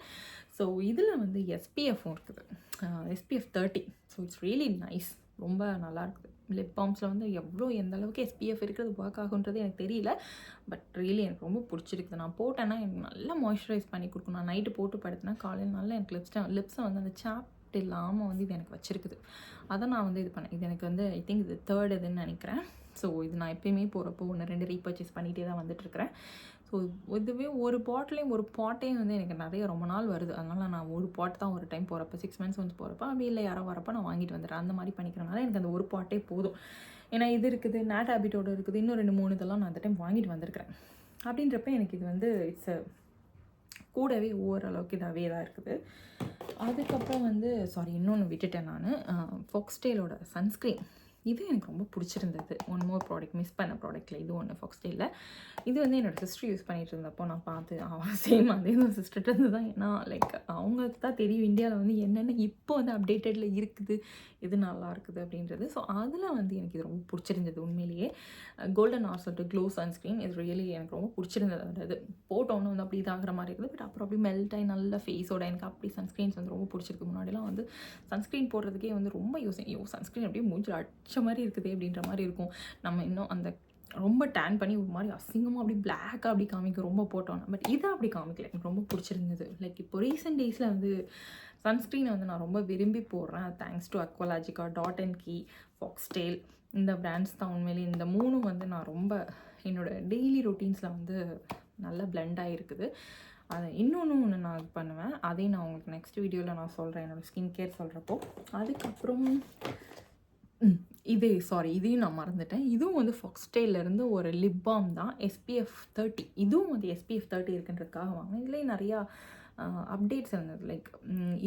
ஸோ இதில் வந்து எஸ்பிஎஃப்பும் இருக்குது. SPF 30. So it's really nice. ரொம்ப நல்லா இருக்குது. லிப் பாம்ஸில் வந்து எந்த அளவுக்கு SPF இருக்கிறது ஒர்க் ஆகுன்றது எனக்கு தெரியல. பட் ரியலி எனக்கு ரொம்ப பிடிச்சிருக்குது. நான் போட்டேன்னா எனக்கு நல்லா மாய்ஸ்சரைஸ் பண்ணி கொடுக்கும். நான் நைட்டு போட்டு படுத்தினா காலையில் நல்லா எனக்கு லிப்ஸை வந்து அந்த சாப்ட் இல்லாமல் வந்து இது எனக்கு வச்சுருக்குது. அதை நான் வந்து இது பண்ணேன். இது எனக்கு வந்து ஐ திங்க் இது 3rd இதுன்னு நினைக்கிறேன். ஸோ இது நான் எப்பயுமே போகிறப்போ 1-2 ரீபர்ச்சேஸ் பண்ணிகிட்டே தான் வந்துட்டுருக்கிறேன். ஸோ இதுவே ஒரு பாட்டையும் வந்து எனக்கு நிறைய ரொம்ப நாள் வருது. அதனால் நான் ஒரு பாட் தான் ஒரு டைம் போகிறப்ப 6 months வந்து போகிறப்ப அப்படி இல்லை யாரோ வரப்போ நான் வாங்கிட்டு வந்துடுறேன். அந்த மாதிரி பண்ணிக்கிறனால எனக்கு அந்த ஒரு பாட்டே போதும். ஏன்னா இது இருக்குது, நேட் ஹேபிட்டோட இருக்குது, இன்னும் 2-3 இதெல்லாம் நான் அந்த டைம் வாங்கிட்டு வந்திருக்கிறேன். அப்படின்றப்ப எனக்கு இது வந்து இட்ஸ் கூடவே ஓரளவுக்கு இதாகவே தான் இருக்குது. அதுக்கப்புறம் வந்து இன்னொன்று விட்டுட்டேன் நான். ஃபாக்ஸ்டேலோட சன்ஸ்க்ரீன். இது எனக்கு ரொம்ப பிடிச்சிருந்தது. ஒன் மோர் ப்ராடக்ட் மிஸ் பண்ண ப்ராடக்ட்டில் இது ஒன்று ஃபாக்ஸ்டேலில். இது வந்து என்னோடய சிஸ்டர் யூஸ் பண்ணிகிட்டு இருந்தப்போ நான் பார்த்து சேம் அதே தான் சிஸ்டர்கிட்ட இருந்து தான். ஏன்னா லைக் அவங்களுக்கு தான் தெரியும் இந்தியாவில் வந்து என்னென்ன இப்போ வந்து அப்டேட்டடில் இருக்குது, இது நல்லா இருக்குது அப்படின்றது. ஸோ அதில் வந்து எனக்கு இது ரொம்ப பிடிச்சிருந்தது. உண்மையிலேயே கோல்டன் ஹார் சொல்லிட்டு க்ளோ சன்ஸ்க்ரீன் இது ரியலி எனக்கு ரொம்ப பிடிச்சிருந்தது. அதாவது போட்டோன்னு வந்து அப்படி இதாகிற மாதிரி இருக்குது. பட் அப்புறம் அப்படி மெல்ட் ஆகி நல்ல ஃபேஸோட எனக்கு அப்படி சன்ஸ்க்ரீன்ஸ் வந்து ரொம்ப பிடிச்சிருக்கு. முன்னாடிலாம் வந்து சன்ஸ்க்ரீன் போடுறதுக்கே வந்து ரொம்ப சன்ஸ்க்ரீன் அப்படியே மூஞ்சில் அடிச்ச மாதிரி இருக்குது அப்படின்ற மாதிரி இருக்கும். நம்ம இன்னும் அந்த ரொம்ப டேன் பண்ணி ஒரு மாதிரி அசிங்கமாக அப்படி பிளாக்காக அப்படி காமிக்கும் ரொம்ப போட்டோன்னா. பட் இதை அப்படி காமிக்கல. எனக்கு ரொம்ப பிடிச்சிருந்தது. லைக் இப்போ ரீசெண்ட் டேஸில் வந்து சன்ஸ்க்ரீனை வந்து நான் ரொம்ப விரும்பி போடுறேன். Thanks to Aqualogica, Dot and Key, Foxtale இந்த பிராண்ட்ஸ் தான். உண்மையிலேயே இந்த 3 வந்து நான் ரொம்ப என்னோடய டெய்லி ரொட்டீன்ஸில் வந்து நல்லா பிளெண்ட் ஆகிருக்குது. அதை ஒன்று நான் இது பண்ணுவேன். அதையும் நான் உங்களுக்கு நெக்ஸ்ட் வீடியோவில் நான் சொல்கிறேன், என்னோடய ஸ்கின் கேர் சொல்கிறப்போ. அதுக்கப்புறம் இதையும் நான் மறந்துட்டேன். இதுவும் வந்து ஃபாக்ஸ்டேலேருந்து ஒரு லிப் பாம் தான். SPF 30. இதுவும் வந்து SPF 30 இருக்குன்றதுக்காக வாங்கினேன். இதுலேயே நிறையா அப்டேட்ஸ் இருந்தது. லைக்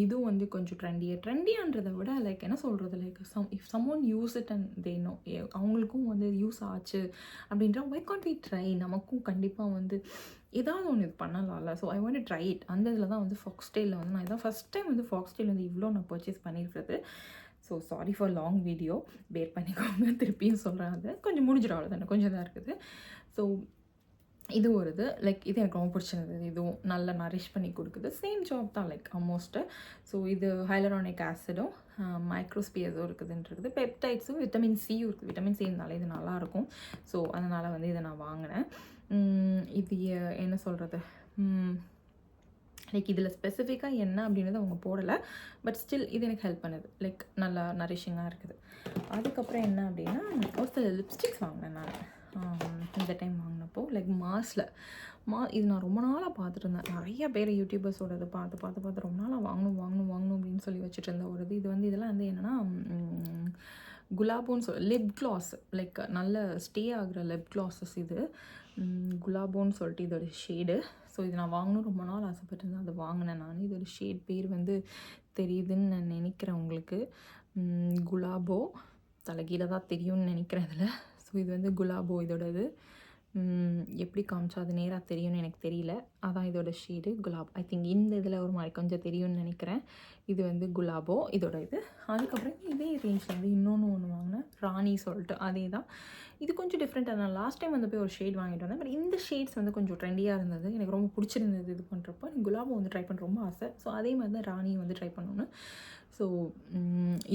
இதுவும் வந்து கொஞ்சம் ட்ரெண்டியான்றதை விட லைக் என்ன சொல்கிறது, like if someone use it and they know அவங்களுக்கும் வந்து யூஸ் ஆச்சு அப்படின்ற வை கான்ட் வி ட்ரை, நமக்கும் கண்டிப்பாக வந்து ஏதாவது ஒன்று இது பண்ணலாம்ல. So I want to try it. அந்த இதில் தான் வந்து ஃபாக்ஸ்டேலில் வந்து நான் இதான் ஃபஸ்ட் டைம் வந்து ஃபாக்ஸ்டேல் வந்து இவ்வளோ நான் பர்ச்சேஸ் பண்ணியிருக்கிறது. So sorry for long video, பேர் பண்ணிக்கோங்க. திருப்பியும் சொல்கிறேன். அது கொஞ்சம் முடிஞ்சிடும், அவ்வளோதானே, கொஞ்சம் தான் இருக்குது. ஸோ இது ஒரு இது லைக் இது எனக்கு ரொம்ப பிடிச்சிருந்தது. இதுவும் நல்லா நரிஷ் பண்ணி கொடுக்குது. சேம் ஜாப் தான் லைக் ஆல்மோஸ்ட்டு. ஸோ இது ஹைலரானிக் ஆசிடும் மைக்ரோஸ்பியர்ஸும் இருக்குதுன்றது, பெப்டைட்ஸும் விட்டமின் சியும் இருக்குது. விட்டமின் சி இருந்தாலே இது நல்லாயிருக்கும். ஸோ அதனால் வந்து இதை நான் வாங்கினேன். இது என்ன சொல்கிறது, லைக் இதில் ஸ்பெசிஃபிக்காக என்ன அப்படின்றத அவங்க போடலை. பட் ஸ்டில் இது எனக்கு ஹெல்ப் பண்ணுது. லைக் நல்லா நரிஷிங்காக இருக்குது. அதுக்கப்புறம் என்ன அப்படின்னா ஒரு சில லிப்ஸ்டிக்ஸ் வாங்கினேன் நான் இந்த டைம் வாங்கினப்போ. லைக் மாஸில் இது நான் ரொம்ப நாளாக பார்த்துட்டு இருந்தேன். நிறைய பேர் யூடியூபர்ஸோட இதை பார்த்து ரொம்ப நாளாக வாங்கணும் அப்படின்னு சொல்லி வச்சுட்டு இருந்த ஒரு இது வந்து இதெல்லாம் வந்து என்னென்னா குலாபோன்னு லிப் க்ளாஸ், லைக் நல்ல ஸ்டே ஆகிற லிப் க்ளாஸஸ். இது குலாபோன்னு சொல்லிட்டு இதோட ஷேடு. ஸோ இது நான் வாங்கணும் ரொம்ப நாள் ஆசைப்பட்டிருந்தேன், அதை வாங்கினேன் நான். இதோட ஷேட் பேர் வந்து தெரியுதுன்னு நான் நினைக்கிறேன் உங்களுக்கு. குலாபோ தலைகீழ தான் தெரியும்னு நினைக்கிறேன் இதில். ஸோ இது வந்து குலாபோ இதோட இது. எப்படி காமிச்சா அது நேராக தெரியும்னு எனக்கு தெரியல. அதான் இதோட ஷேடு குலாப். ஐ திங்க் இந்த இதில் ஒரு மாதிரி கொஞ்சம் தெரியும்னு நினைக்கிறேன். இது வந்து குலாபோ இதோட இது. அதுக்கப்புறம் இதே ரேஞ்சில் வந்து இன்னொன்று ஒன்று வாங்கினேன், ராணி சொல்லிட்டு. அதே தான். இது கொஞ்சம் டிஃப்ரெண்ட்டாக. நான் லாஸ்ட் டைம் வந்து போய் ஒரு ஷேட் வாங்கிட்டு வந்தேன். பட் இந்த ஷேட்ஸ் வந்து கொஞ்சம் ட்ரெண்டியாக இருந்தது. எனக்கு ரொம்ப பிடிச்சிருந்தது இது பண்ணுறப்போ. எனக்கு குலாபோ வந்து ட்ரை பண்ண ரொம்ப ஆசை. ஸோ அதே மாதிரி தான் ராணியை வந்து ட்ரை பண்ணணுன்னு. ஸோ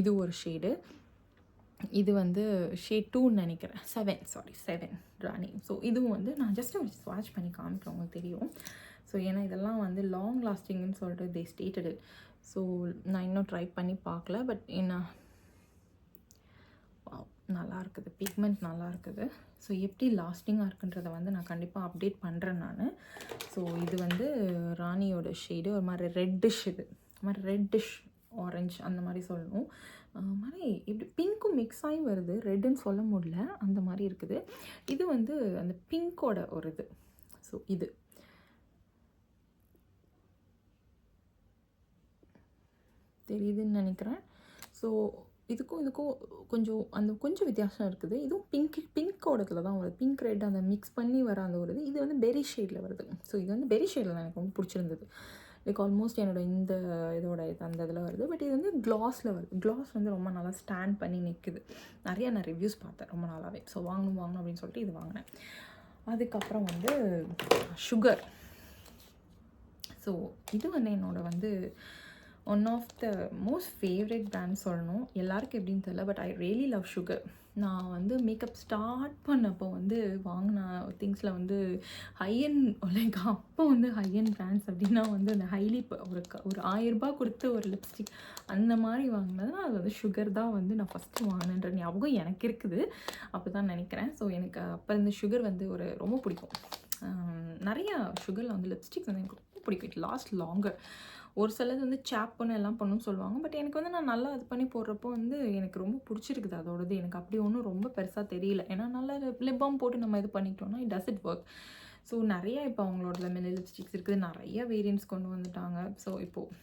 இது ஒரு ஷேடு. இது வந்து ஷேட் 2ன்னு நினைக்கிறேன். 7 ராணி. ஸோ இதுவும் வந்து நான் ஜஸ்ட் ஒரு ஸ்வாட்ச் பண்ணி காமிக்கிறேன், உங்களுக்கு தெரியும். ஸோ ஏன்னா இதெல்லாம் வந்து லாங் லாஸ்டிங்னு சொல்லிட்டு தே ஸ்டேட்டட் இட். ஸோ நான் இன்னும் ட்ரை பண்ணி பார்க்கல. பட் என்ன நல்லா இருக்குது, பிக்மெண்ட் நல்லா இருக்குது. ஸோ எப்படி லாஸ்டிங்காக இருக்குன்றதை வந்து நான் கண்டிப்பாக அப்டேட் பண்ணுறேன் நான். ஸோ இது வந்து ராணியோட ஷேடு ஒரு மாதிரி ரெட்டிஷ். இது மாதிரி ரெட்டிஷ் ஆரஞ்ச் அந்த மாதிரி சொல்லணும். மாதிரி இப்படி பிங்க்கும் மிக்ஸ் ஆகி வருது, ரெட்டுன்னு சொல்ல முடியல, அந்த மாதிரி இருக்குது. இது வந்து அந்த பிங்க்கோட ஒரு இது. ஸோ இது தெரியுதுன்னு நினைக்கிறேன். ஸோ இதுக்கும் கொஞ்சம் வித்தியாசம் இருக்குது. இதுவும் பிங்க்கோடத்தில் தான் வருது. பிங்க் ரெட் அந்த மிக்ஸ் பண்ணி வர அந்த ஒரு இது வந்து பெரி ஷேடில் வருது. ஸோ இது வந்து பெரி ஷேடில் எனக்கு ரொம்ப பிடிச்சிருந்தது. லைக் ஆல்மோஸ்ட் என்னோடய இந்த இதோட இது அந்த இதில் வருது. பட் இது வந்து க்ளாஸில் வருது. க்ளாஸ் வந்து ரொம்ப நல்லா ஸ்டாண்ட் பண்ணி நிற்குது. நான் ரிவ்யூஸ் பார்த்தேன் ரொம்ப நாளாகவே. ஸோ வாங்கணும் அப்படின்னு சொல்லிட்டு இது வாங்கினேன். அதுக்கப்புறம் வந்து சுகர். ஸோ இது வந்து என்னோடய வந்து one of the most favourite brand சொல்லணும். எல்லாருக்கும் எப்படின்னு தெரியல, but I really love Sugar. நான் வந்து மேக்கப் ஸ்டார்ட் பண்ணப்போ வந்து வாங்கின திங்ஸில் வந்து ஹையண்ட் லைக் அப்போ வந்து ஹையண்ட் பிராண்ட்ஸ் அப்படின்னா வந்து அந்த ஹைலி ஒரு 1000 ரூபாய் கொடுத்து ஒரு லிப்ஸ்டிக் அந்த மாதிரி வாங்கினதுனா அது வந்து சுகர் தான் வந்து நான் ஃபஸ்ட்டு வாங்கினேன்ற ஞாபகம் எனக்கு இருக்குது. அப்போ தான் நினைக்கிறேன். ஸோ எனக்கு அப்போ இந்த சுகர் வந்து ஒரு ரொம்ப பிடிக்கும். நிறையா சுகரில் வந்து லிப்ஸ்டிக்ஸ் வந்து எனக்கு ரொம்ப பிடிக்கும். It last longer. ஒரு சிலது வந்து சேப் பண்ண எல்லாம் பண்ணணும்னு சொல்லுவாங்க. பட் எனக்கு வந்து நான் நல்லா இது பண்ணி போடுறப்போ வந்து எனக்கு ரொம்ப பிடிச்சிருக்குது அதோடது. எனக்கு அப்படி ஒன்றும் ரொம்ப பெருசாக தெரியல. ஏன்னா நல்லா லிப் பாம் போட்டு நம்ம இது பண்ணிக்கிட்டோம்னா it does it work. So நிறையா இப்போ அவங்களோட மினி லிப்ஸ்டிக்ஸ் இருக்குது, நிறைய வேரியன்ட்ஸ் கொண்டு வந்துட்டாங்க. ஸோ இப்போது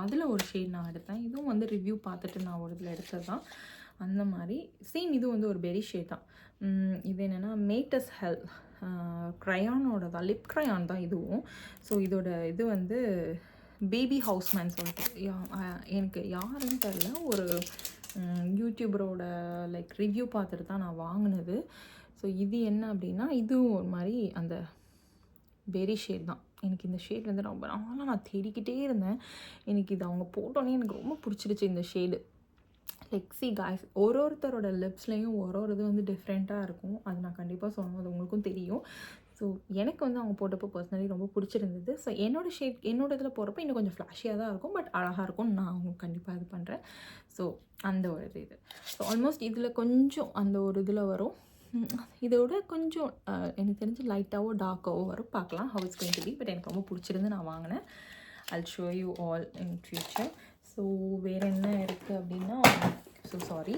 அதில் ஒரு ஷேட் நான் எடுத்தேன். இதுவும் வந்து ரிவ்யூ பார்த்துட்டு நான் ஒரு இதில் எடுத்தது தான். அந்த மாதிரி சேம் இது வந்து ஒரு பெரி ஷேட் தான். இது என்னென்னா மேட்டஸ் ஹெல் க்ரையானோட தான், லிப் க்ரையான் தான் இதுவும். ஸோ இதோட இது வந்து பேபி ஹவுஸ்மேன் சொல்லிட்டு எனக்கு யாருன்னு தெரியல, ஒரு யூடியூபரோட லைக் ரிவ்யூ பார்த்துட்டு தான் நான் வாங்கினது. ஸோ இது என்ன அப்படின்னா இதுவும் ஒரு மாதிரி அந்த பெரி ஷேட் தான். எனக்கு இந்த ஷேட் வந்து ரொம்ப நாளாக நான் தேடிக்கிட்டே இருந்தேன். எனக்கு இது அவங்க போட்டோன்னே எனக்கு ரொம்ப பிடிச்சிருச்சு இந்த ஷேடு. லைக் சி காய்ஸ், ஒருத்தரோட லிப்ஸ்லேயும் ஒரு இது வந்து டிஃப்ரெண்ட்டாக இருக்கும். அது நான் கண்டிப்பாக சொல்லணும், அது உங்களுக்கும் தெரியும். ஸோ எனக்கு வந்து அவங்க போட்டப்போ பர்சனலி ரொம்ப பிடிச்சிருந்தது. ஸோ என்னோடய ஷேட் என்னோட இதில் போடுறப்போ இன்னும் கொஞ்சம் ஃப்ளாஷியாக தான் இருக்கும், பட் அழகாக இருக்கும்னு நான் அவங்களுக்கு கண்டிப்பாக இது பண்ணுறேன். ஸோ அந்த ஒரு இது. ஸோ ஆல்மோஸ்ட் இதில் கொஞ்சம் அந்த ஒரு இதில் வரும். இதோட கொஞ்சம் எனக்கு தெரிஞ்சு லைட்டாகவோ டார்க்காவோ வரும். பார்க்கலாம் how it's going to be. But எனக்கு ரொம்ப பிடிச்சிருந்து நான் வாங்கினேன். I'll show you all in future. So வேறு என்ன இருக்குது அப்படின்னா, so sorry,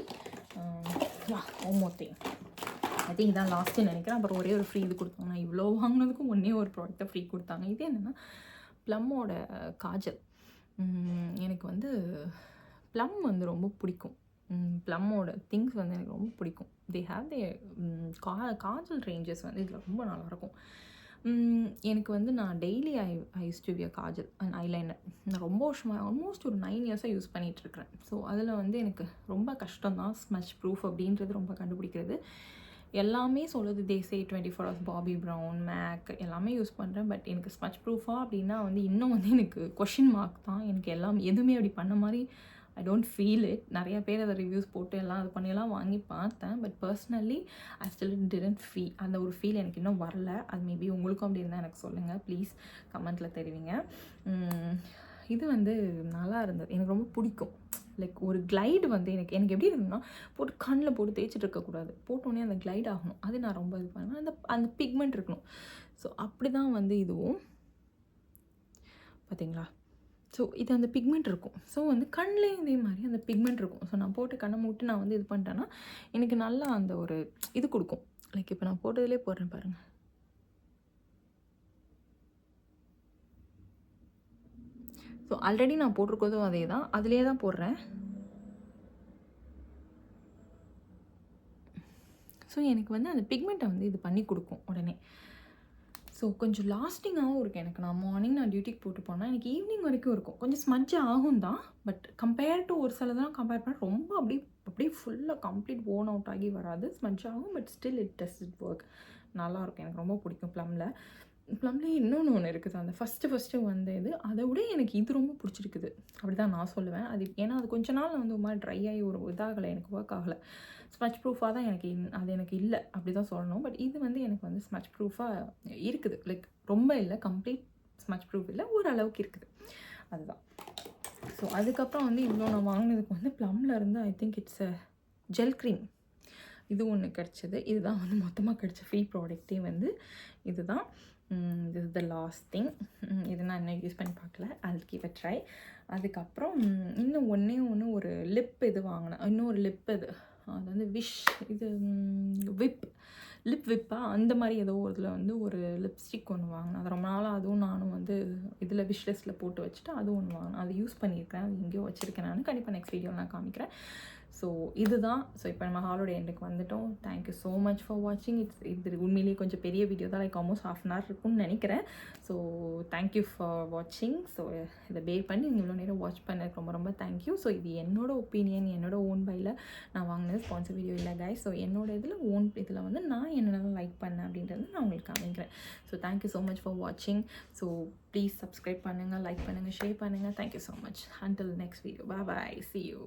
one more thing. I think இதான் லாஸ்ட்டுன்னு நினைக்கிறேன். அப்புறம் ஒரே ஒரு ஃப்ரீ இது கொடுத்தாங்க. நான் இவ்வளோ வாங்கினதுக்கும் ஒன்றே ஒரு ப்ராடக்ட்டை ஃப்ரீ கொடுத்தாங்க. இது என்னென்னா ப்ளம்மோட காஜல். எனக்கு வந்து ப்ளம் வந்து ரொம்ப பிடிக்கும். ப்ளம்மோட திங்ஸ் வந்து எனக்கு ரொம்ப பிடிக்கும். They have they Kajal ranges வந்து இதில் ரொம்ப நல்லாயிருக்கும். எனக்கு வந்து நான் daily I use to wear Kajal and eyeliner. நான் ரொம்ப வருஷமாக ஆல்மோஸ்ட் ஒரு 9 இயர்ஸாக யூஸ் பண்ணிகிட்ருக்கிறேன். ஸோ அதில் வந்து எனக்கு ரொம்ப கஷ்டம் தான் ஸ்மச் ப்ரூஃப் அப்படின்றது ரொம்ப கண்டுபிடிக்கிறது. எல்லாமே சொல்லுது தேசே 24 hours, பாபி ப்ரவுன், மேக் எல்லாமே யூஸ் பண்ணுறேன். பட் எனக்கு ஸ்மச் ப்ரூஃபாக அப்படின்னா வந்து இன்னும் வந்து எனக்கு கொஷின் மார்க் தான். எனக்கு எல்லாம் எதுவுமே அப்படி பண்ண மாதிரி ஐ டோன்ட் ஃபீல் இட். நிறைய பேர் அதை ரிவ்யூஸ் போட்டு எல்லாம் அது பண்ணியெல்லாம் வாங்கி பார்த்தேன். But personally I still didn't feel, அந்த ஒரு ஃபீல் எனக்கு இன்னும் வரல. அது மேபி உங்களுக்கும் அப்படி இருந்தால் எனக்கு சொல்லுங்கள் ப்ளீஸ், கமெண்ட்டில் தெரிவிங்க. இது வந்து நல்லா இருந்தது, எனக்கு ரொம்ப பிடிக்கும். லைக் ஒரு கிளைடு வந்து எனக்கு எப்படி இருந்ததுன்னா, போட்டு கண்ணில் போட்டு தேய்ச்சிட்டு இருக்கக்கூடாது, போட்டோன்னே அந்த கிளைட் ஆகணும். அது நான் ரொம்ப இது பண்ணுவேன். அந்த பிக்மெண்ட் இருக்கணும். ஸோ அப்படி தான் வந்து இதுவும் பார்த்தீங்களா. ஸோ இது அந்த பிக்மெண்ட் இருக்கும். ஸோ வந்து கண்லேயும் இதே மாதிரி அந்த பிக்மெண்ட் இருக்கும். ஸோ நான் போட்டு கண்ணை மூட்டு நான் வந்து இது பண்ணிட்டேன்னா எனக்கு நல்லா அந்த ஒரு இது கொடுக்கும். லைக் இப்போ நான் போட்டதிலே போடுறேன் பாருங்கள். ஸோ ஆல்ரெடி நான் போட்டிருக்கதும் அதே தான், அதிலே தான் போடுறேன். ஸோ எனக்கு வந்து அந்த பிக்மெண்ட்டை வந்து இது பண்ணி கொடுக்கும் உடனே. ஸோ கொஞ்சம் லாஸ்டிங்காகவும் இருக்குது எனக்கு. நான் மார்னிங் டியூட்டிக்கு போட்டு போனால் எனக்கு ஈவினிங் வரைக்கும் இருக்கும். கொஞ்சம் ஸ்மட்ஜ் ஆகும் தான், பட் கம்பேர் டு ஒரு சிலதெல்லாம் கம்பேர் பண்ண ரொம்ப அப்படியே ஃபுல்லாக கம்ப்ளீட் ஓன் அவுட் ஆகி வராது, ஸ்மட்ஜ் ஆகும். But still it work. நல்லாயிருக்கும், எனக்கு ரொம்ப பிடிக்கும். ப்ளம்லேயே ஒன்று இருக்குது, அந்த ஃபஸ்ட்டு வந்து இது அதை விட எனக்கு இது ரொம்ப பிடிச்சிருக்குது, அப்படி தான் நான் சொல்லுவேன். அது ஏன்னா அது கொஞ்ச நாள் வந்து ஒரு மாதிரி ட்ரை ஆகி ஒரு இதாகலை, எனக்கு ஒர்க் ஆகலை. ஸ்மட்ச் ப்ரூஃபாக தான் அது எனக்கு இல்லை, அப்படி தான் சொல்லணும். பட் இது வந்து எனக்கு வந்து ஸ்மட்ச் ப்ரூஃபாக இருக்குது. லைக் ரொம்ப இல்லை, கம்ப்ளீட் ஸ்மட்ச் ப்ரூஃப் இல்லை, ஓரளவுக்கு இருக்குது, அதுதான். ஸோ அதுக்கப்புறம் வந்து இவ்வளோ நான் வாங்கினதுக்கு வந்து ப்ளம்மில் இருந்து I think it's gel cream, இது ஒன்று கிடச்சிது. இதுதான் வந்து மொத்தமாக கிடச்ச ஃப்ரீ ப்ராடக்டே வந்து இதுதான். This is the last thing. இது நான் இன்னும் யூஸ் பண்ணி பார்க்கல, I'll give a try. அதுக்கப்புறம் இன்னும் ஒன்று ஒரு லிப் இது வாங்கினேன், இன்னொரு லிப் இது, அது வந்து இது லிப் விப்பா அந்த மாதிரி ஏதோ இதில் வந்து ஒரு லிப்ஸ்டிக் ஒன்று வாங்கினேன். அது ரொம்ப நாளாக, அதுவும் நானும் வந்து இதில் விஷ் லிஸ்ட்டில் போட்டு வச்சுட்டு அதுவும் ஒன்று வாங்கினேன். அது யூஸ் பண்ணியிருக்கேன், அது எங்கேயோ வச்சுருக்கேன். நான் கண்டிப்பாக நெக்ஸ்ட் வீடியோவில் நான் காமிக்கிறேன். ஸோ இதுதான். ஸோ இப்போ நம்ம ஹாலோட எண்டுக்கு வந்துட்டோம். தேங்க்யூ ஸோ மச் ஃபார் வாட்சிங். இது உண்மையிலேயே கொஞ்சம் பெரிய வீடியோ தான், லைக் ஆல்மோஸ்ட் ½ hour இருக்கும்னு நினைக்கிறேன். ஸோ தேங்க்யூ ஃபார் வாட்சிங். ஸோ இதை பேர் பண்ணி இவ்வளோ நேரம் வாட்ச் பண்ணதுக்கு ரொம்ப தேங்க்யூ. ஸோ இது என்னோட ஒப்பீனியன், என்னோட ஓன் பையில் நான் வாங்கினது, ஸ்பான்சர் வீடியோ இல்லை கைஸ். ஸோ என்னோட இதில் வந்து நான் என்னென்ன லைக் பண்ணேன் அப்படின்றது நான் உங்களுக்கு காமிக்கிறேன். So thank you so much for வாட்சிங். ஸோ ப்ளீஸ் சப்ஸ்கிரைப் பண்ணுங்கள், லைக் பண்ணுங்கள், ஷேர் பண்ணுங்கள். Thank you so much. Until next video, bye, see you.